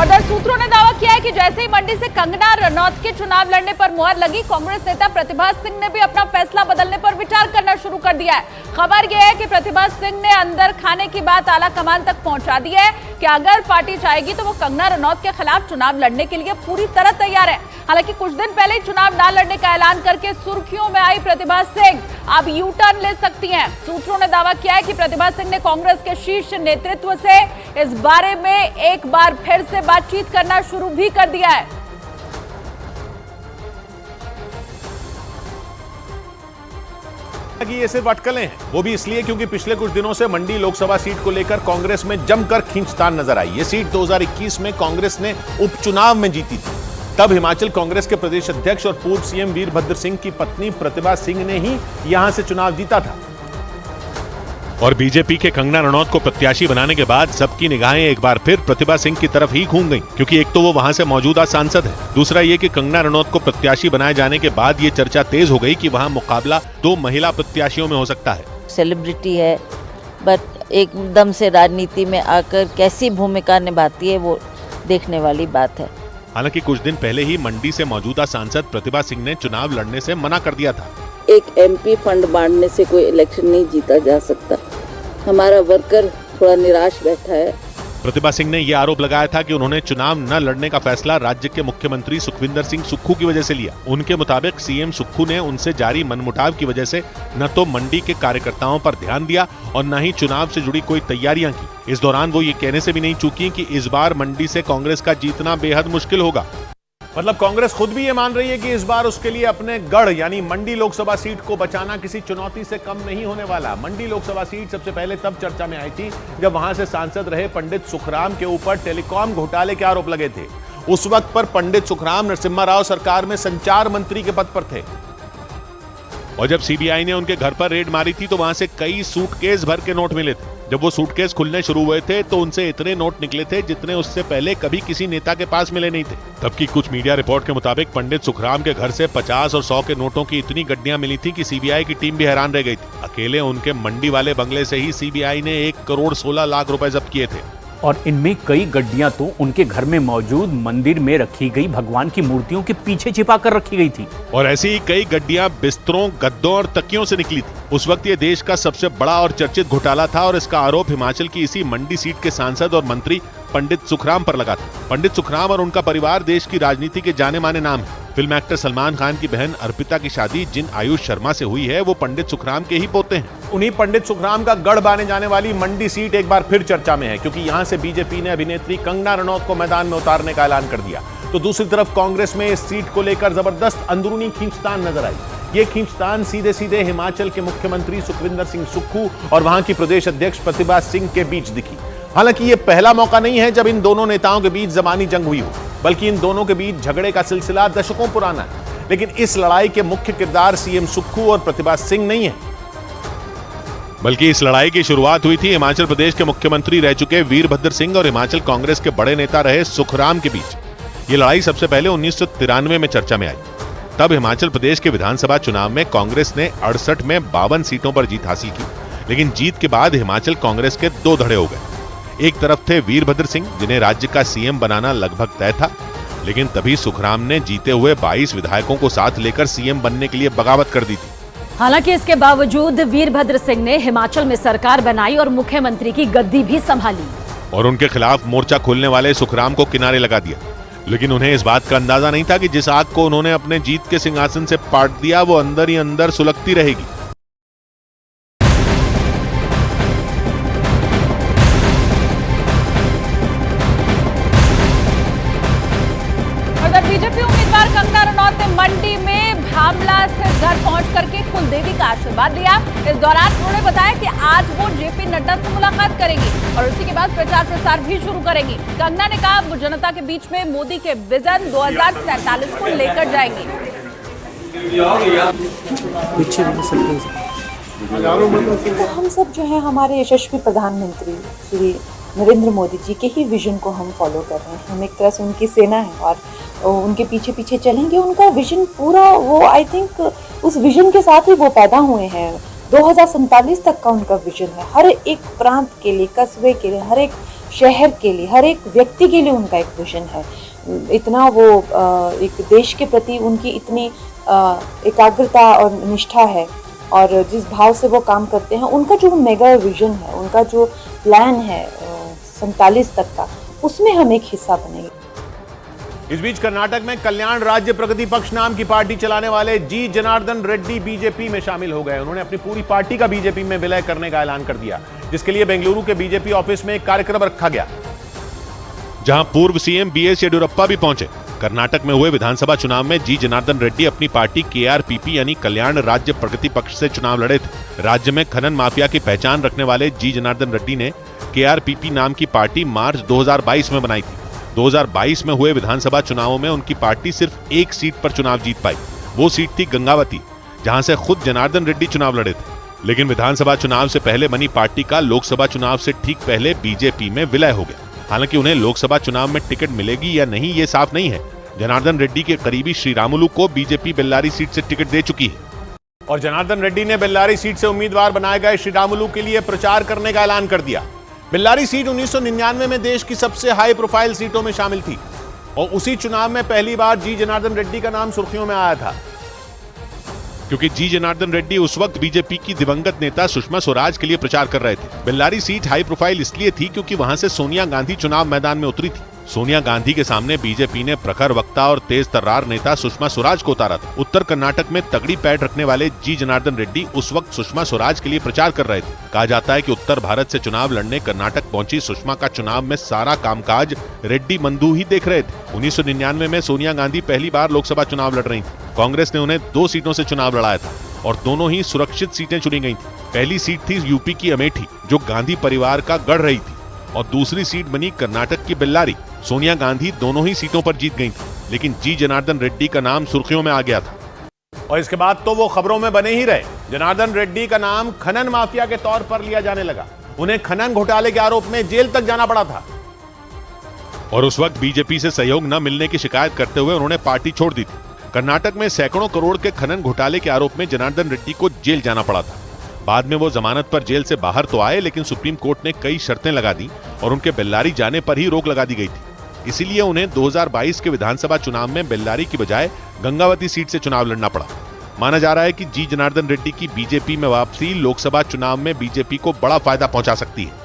और सूत्रों ने दावा किया है कि जैसे ही मंडी से कंगना रनौत के चुनाव लड़ने पर मुहर लगी, कांग्रेस नेता प्रतिभा सिंह ने भी अपना फैसला बदलने पर विचार करना शुरू कर दिया है। खबर यह है कि प्रतिभा सिंह ने अंदर खाने की बात आला कमान तक पहुंचा दी है कि अगर पार्टी चाहेगी तो वो कंगना रनौत के खिलाफ चुनाव लड़ने के लिए पूरी तरह तैयार है। हालांकि कुछ दिन पहले चुनाव न लड़ने का ऐलान करके सुर्खियों में आई प्रतिभा सिंह अब यू टर्न ले सकती हैं। सूत्रों ने दावा किया है कि प्रतिभा सिंह ने कांग्रेस के शीर्ष नेतृत्व से इस बारे में एक बार फिर से बातचीत करना शुरू भी कर दिया है। कि ये सिर्फ अटकलें हैं, वो भी इसलिए क्योंकि पिछले कुछ दिनों से मंडी लोकसभा सीट को लेकर कांग्रेस में जमकर खींचतान नजर आई। ये सीट 2021 में कांग्रेस ने उपचुनाव में जीती थी। तब हिमाचल कांग्रेस के प्रदेश अध्यक्ष और पूर्व सीएम वीरभद्र सिंह की पत्नी प्रतिभा सिंह ने ही यहां से चुनाव जीता था। और बीजेपी के कंगना रनौत को प्रत्याशी बनाने के बाद सबकी निगाहें एक बार फिर प्रतिभा सिंह की तरफ ही घूम गईं, क्योंकि एक तो वो वहां से मौजूदा सांसद है, दूसरा ये कि कंगना रनौत को प्रत्याशी बनाए जाने के बाद ये चर्चा तेज हो गई कि वहां मुकाबला 2 महिला प्रत्याशियों में हो सकता है। सेलिब्रिटी है, बट एकदम से राजनीति में आकर कैसी भूमिका निभाती है वो देखने वाली बात है। हालांकि कुछ दिन पहले ही मंडी से मौजूदा सांसद प्रतिभा सिंह ने चुनाव लड़ने से मना कर दिया था। एक एमपी फंड बांटने से कोई इलेक्शन नहीं जीता जा सकता। हमारा वर्कर थोड़ा निराश बैठा है। प्रतिभा सिंह ने यह आरोप लगाया था कि उन्होंने चुनाव न लड़ने का फैसला राज्य के मुख्यमंत्री सुखविंदर सिंह सुक्खू की वजह से लिया। उनके मुताबिक सीएम सुक्खू ने उनसे जारी मनमुटाव की वजह से न तो मंडी के कार्यकर्ताओं पर ध्यान दिया और न ही चुनाव से जुड़ी कोई तैयारियां की। इस दौरान वो ये कहने से भी नहीं चूकी कि इस बार मंडी से कांग्रेस का जीतना बेहद मुश्किल होगा। मतलब कांग्रेस खुद भी ये मान रही है कि इस बार उसके लिए अपने गढ़ यानी मंडी लोकसभा सीट को बचाना किसी चुनौती से कम नहीं होने वाला। मंडी लोकसभा सीट सबसे पहले तब चर्चा में आई थी जब वहां से सांसद रहे पंडित सुखराम के ऊपर टेलीकॉम घोटाले के आरोप लगे थे। उस वक्त पर पंडित सुखराम नरसिम्हा राव सरकार में संचार मंत्री के पद पर थे और जब सीबीआई ने उनके घर पर रेड मारी थी तो वहां से कई सूटकेस भर के नोट मिले थे। जब वो सूटकेस खुलने शुरू हुए थे तो उनसे इतने नोट निकले थे जितने उससे पहले कभी किसी नेता के पास मिले नहीं थे। तब की कुछ मीडिया रिपोर्ट के मुताबिक पंडित सुखराम के घर से 50 और 100 के नोटों की इतनी गड्डियां मिली थी कि सीबीआई की टीम भी हैरान रह गई थी। अकेले उनके मंडी वाले बंगले से ही सीबीआई ने 1 करोड़ 16 लाख रुपए जब्त किए थे। और इनमें कई गड्डियां तो उनके घर में मौजूद मंदिर में रखी गई भगवान की मूर्तियों के पीछे छिपा कर रखी गई थी। और ऐसी ही कई गड्डियां बिस्तरों, गद्दों और तकियों से निकली थी। उस वक्त ये देश का सबसे बड़ा और चर्चित घोटाला था और इसका आरोप हिमाचल की इसी मंडी सीट के सांसद और मंत्री पंडित सुखराम पर लगा था। पंडित सुखराम और उनका परिवार देश की राजनीति के जाने माने नाम है। फिल्म एक्टर सलमान खान की बहन अर्पिता की शादी जिन आयुष शर्मा से हुई है वो पंडित सुखराम के ही पोते हैं। उन्हीं पंडित सुखराम का गढ़ माने जाने वाली मंडी सीट एक बार फिर चर्चा में है, क्योंकि यहां से बीजेपी ने अभिनेत्री कंगना रनौत को मैदान में उतारने का ऐलान कर दिया। तो दूसरी तरफ कांग्रेस में इस सीट को लेकर जबरदस्त अंदरूनी खींचतान नजर आई। ये खींचतान सीधे सीधे हिमाचल के मुख्यमंत्री सुखविंदर सिंह सुक्खू और वहां की प्रदेश अध्यक्ष प्रतिभा सिंह के बीच दिखी। हालांकि ये पहला मौका नहीं है जब इन दोनों नेताओं के बीच जबानी जंग हुई हो, बल्कि इन दोनों के बीच झगड़े का सिलसिला दशकों पुराना है। लेकिन इस लड़ाई के मुख्य किरदार सीएम सुक्खू और प्रतिभा सिंह नहीं है, बल्कि इस लड़ाई की शुरुआत हुई थी हिमाचल प्रदेश के मुख्यमंत्री रह चुके वीरभद्र सिंह और हिमाचल कांग्रेस के बड़े नेता रहे सुखराम के बीच। ये लड़ाई सबसे पहले 1993 में चर्चा में आई। तब हिमाचल प्रदेश के विधानसभा चुनाव में कांग्रेस ने 68 में 52 सीटों पर जीत हासिल की। लेकिन जीत के बाद हिमाचल कांग्रेस के 2 धड़े हो गए। एक तरफ थे वीरभद्र सिंह जिन्हें राज्य का सीएम बनाना लगभग तय था, लेकिन तभी सुखराम ने जीते हुए 22 विधायकों को साथ लेकर सीएम बनने के लिए बगावत कर दी थी। हालांकि इसके बावजूद वीरभद्र सिंह ने हिमाचल में सरकार बनाई और मुख्यमंत्री की गद्दी भी संभाली और उनके खिलाफ मोर्चा खोलने वाले सुखराम को किनारे लगा दिया। लेकिन उन्हें इस बात का अंदाजा नहीं था कि जिस आग को उन्होंने अपने जीत के सिंहासन से पाट दिया वो अंदर ही अंदर सुलगती रहेगी। बीजेपी उम्मीदवार कंगना रनौत ने मंडी में भामला स्थित घर पहुंच करके कुलदेवी का आशीर्वाद लिया। इस दौरान उन्होंने बताया कि आज वो जेपी नड्डा से मुलाकात करेंगी और उसी के बाद प्रचार प्रसार भी शुरू करेंगी। कंगना ने कहा वो जनता के बीच में मोदी के विजन 2047 को लेकर जाएंगी। तो हम सब जो है हमारे यशस्वी प्रधानमंत्री श्री नरेंद्र मोदी जी के ही विजन को हम फॉलो कर रहे हैं। हम एक तरह से उनकी सेना है और उनके पीछे पीछे चलेंगे। उनका विजन पूरा वो आई थिंक उस विजन के साथ ही वो पैदा हुए हैं। 2047 तक का उनका विजन है। हर एक प्रांत के लिए, कस्बे के लिए, हर एक शहर के लिए, हर एक व्यक्ति के लिए उनका एक विजन है। इतना वो एक देश के प्रति उनकी इतनी एकाग्रता और निष्ठा है, और जिस भाव से वो काम करते हैं, उनका जो मेगा विजन है, उनका जो प्लान है 47 तक का, उसमें हम एक हिस्सा बनेंगे। इस बीच कर्नाटक में कल्याण राज्य प्रगति पक्ष नाम की पार्टी चलाने वाले जी जनार्दन रेड्डी बीजेपी में शामिल हो गए। उन्होंने अपनी पूरी पार्टी का बीजेपी में विलय करने का ऐलान कर दिया, जिसके लिए बेंगलुरु के बीजेपी ऑफिस में एक कार्यक्रम रखा गया, जहां पूर्व सीएम बीएस येडियुरप्पा भी पहुंचे। कर्नाटक में हुए विधानसभा चुनाव में जी जनार्दन रेड्डी अपनी पार्टी केआरपीपी यानी कल्याण राज्य प्रगति पक्ष से चुनाव लड़े थे। राज्य में खनन माफिया की पहचान रखने वाले जी जनार्दन रेड्डी ने केआरपीपी नाम की पार्टी मार्च 2022 में बनाई थी। 2022 में हुए विधानसभा चुनावों में उनकी पार्टी सिर्फ एक सीट पर चुनाव जीत पाई। वो सीट थी गंगावती, जहां से खुद जनार्दन रेड्डी चुनाव लड़े थे। लेकिन विधानसभा चुनाव से पहले बनी पार्टी का लोकसभा चुनाव से ठीक पहले बीजेपी में विलय हो गया। हालांकि उन्हें लोकसभा चुनाव में टिकट मिलेगी या नहीं, ये साफ नहीं है। जनार्दन रेड्डी के करीबी श्रीरामुलु को बीजेपी बेल्लारी सीट से टिकट दे चुकी है, और जनार्दन रेड्डी ने बेल्लारी सीट से उम्मीदवार बनाए गए श्रीरामुलु के लिए प्रचार करने का ऐलान कर दिया। बेल्लारी सीट 1999 में देश की सबसे हाई प्रोफाइल सीटों में शामिल थी, और उसी चुनाव में पहली बार जी जनार्दन रेड्डी का नाम सुर्खियों में आया था, क्योंकि जी जनार्दन रेड्डी उस वक्त बीजेपी की दिवंगत नेता सुषमा स्वराज के लिए प्रचार कर रहे थे। बेल्लारी सीट हाई प्रोफाइल इसलिए थी क्योंकि वहां से सोनिया गांधी चुनाव मैदान में उतरी थी। सोनिया गांधी के सामने बीजेपी ने प्रखर वक्ता और तेज तर्रार नेता सुषमा स्वराज को उतारा था। उत्तर कर्नाटक में तगड़ी पैठ रखने वाले जी जनार्दन रेड्डी उस वक्त सुषमा स्वराज के लिए प्रचार कर रहे थे। कहा जाता है कि उत्तर भारत से चुनाव लड़ने कर्नाटक पहुंची सुषमा का चुनाव में सारा कामकाज रेड्डी बंधु ही देख रहे थे। 1999 में सोनिया गांधी पहली बार लोकसभा चुनाव लड़ रही थी। कांग्रेस ने उन्हें 2 सीटों से चुनाव लड़ाया था और दोनों ही सुरक्षित सीटें चुनी गई थी। पहली सीट थी यूपी की अमेठी, जो गांधी परिवार का गढ़ रही थी, और दूसरी सीट बनी कर्नाटक की बेल्लारी। सोनिया गांधी दोनों ही सीटों पर जीत गई थी, लेकिन जी जनार्दन रेड्डी का नाम सुर्खियों में आ गया था। और इसके बाद तो वो खबरों में बने ही रहे। जनार्दन रेड्डी का नाम खनन माफिया के तौर पर लिया जाने लगा। उन्हें खनन घोटाले के आरोप में जेल तक जाना पड़ा था, और उस वक्त बीजेपी से सहयोग न मिलने की शिकायत करते हुए उन्होंने पार्टी छोड़ दी थी। कर्नाटक में सैकड़ों करोड़ के खनन घोटाले के आरोप में जनार्दन रेड्डी को जेल जाना पड़ा था। बाद में वो जमानत पर जेल से बाहर तो आए, लेकिन सुप्रीम कोर्ट ने कई शर्तें लगा दी और उनके बेल्लारी जाने पर ही रोक लगा दी गई थी। इसीलिए उन्हें 2022 के विधानसभा चुनाव में बेल्लारी की बजाय गंगावती सीट से चुनाव लड़ना पड़ा। माना जा रहा है कि जी जनार्दन रेड्डी की बीजेपी में वापसी लोकसभा चुनाव में बीजेपी को बड़ा फायदा पहुंचा सकती है।